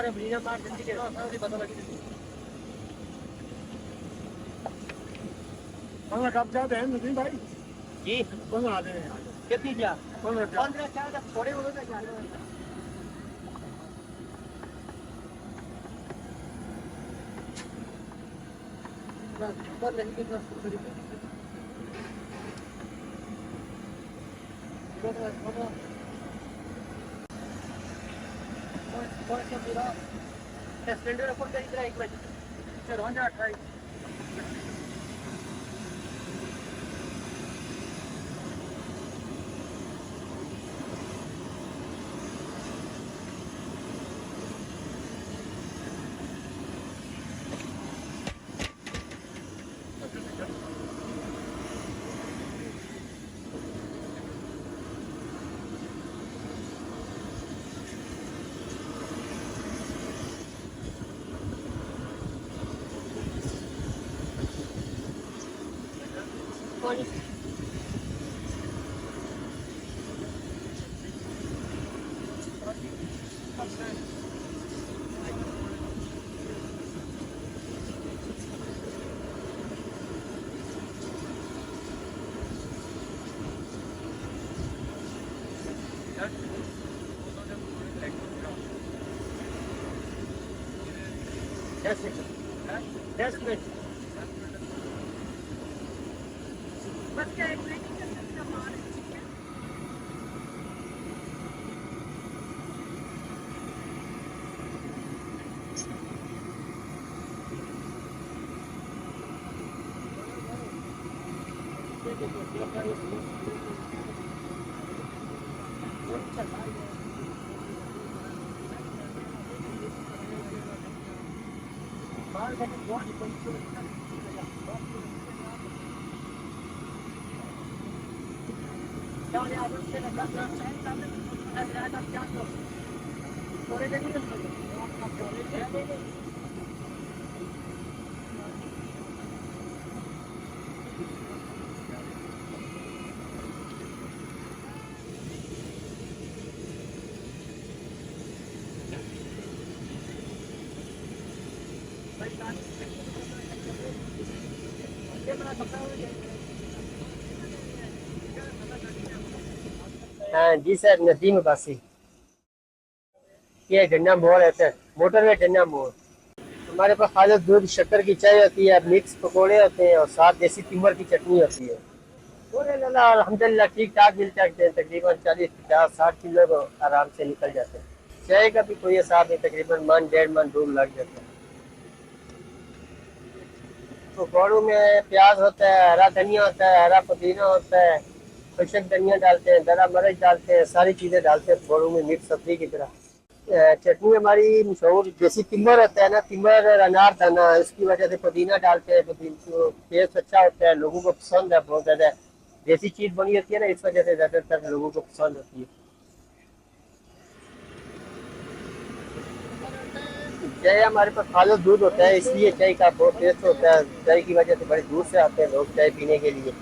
ब्रीना मार जल्दी के पता लगी कब जाते हैं नदीम भाई जी 15 आते हैं कितनी जा 15 चार थोड़े हो गए जा रहे हैं पर नहीं कितना सिलेंडर अपन का इतना एक बजे रोज 28 10 मिनट बस क्या एक मिनट हाँ जी सर नदीम अब्बासी ये डंडा मोड़ है सर मोटरवे डंडा मोड़ हमारे पास खालिद दूध शक्कर की चाय होती है मिक्स पकोड़े होते हैं और साथ देसी तिमर की चटनी होती है अल्हम्दुलिल्लाह ठीक ठाक मिल जाते हैं तकरीबन 40-50-60 किलो को आराम से निकल जाते हैं चाय का भी कोई हिसाब नहीं तकरीबन मन 1.5 मन दूर लग जाता है पकौड़ों में प्याज होता है हरा धनिया होता है हरा पुदीना होता है खुशक धनिया डालते हैं दरा मिर्च डालते हैं सारी चीज़ें डालते हैं पकौड़ों में मिक्स सब्जी की तरह चटनी हमारी मशहूर देसी तिमर होता है ना तिमर और अनार दाना इसकी वजह से पुदीना डालते हैं तो टेस्ट अच्छा होता है लोगों को पसंद है बहुत ज़्यादा देसी चीज़ बनी होती है ना इस वजह से ज़्यादातर लोगों को पसंद होती है चाय हमारे पास खालिद दूध होता है इसलिए चाय का बहुत टेस्ट होता है चाय की वजह से बड़ी दूर से आते हैं लोग चाय पीने के लिए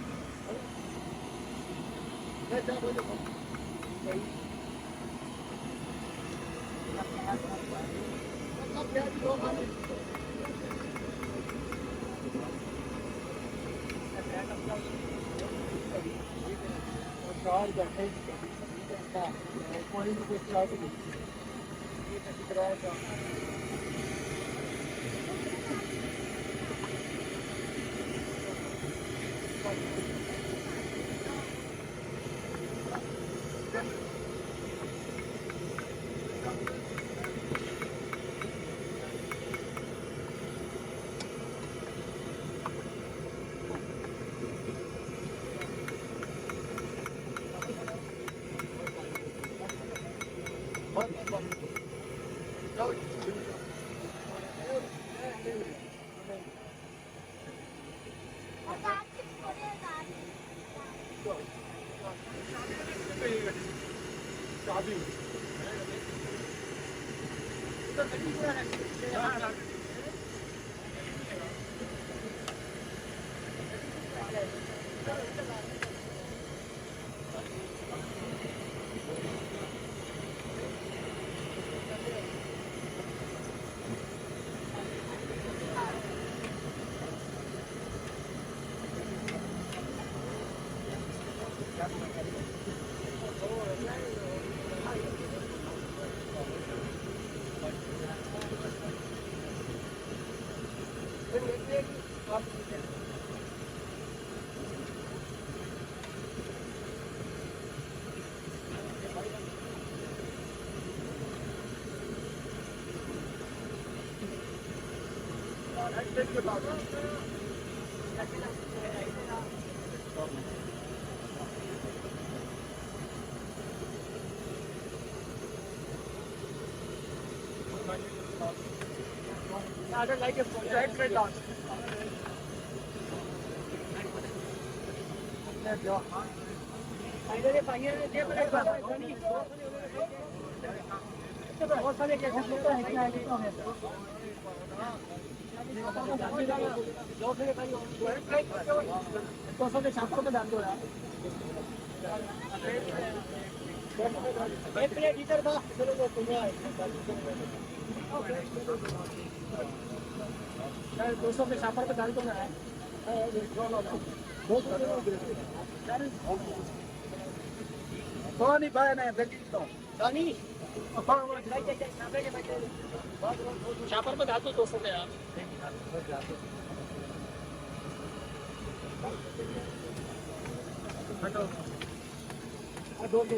I don't like it. Right, right, down. दोस्तों के सापर पे डाल दो ना Tony, vai, né? Tony! Chapar पर डाल दो 200 पे यार हटो 2 के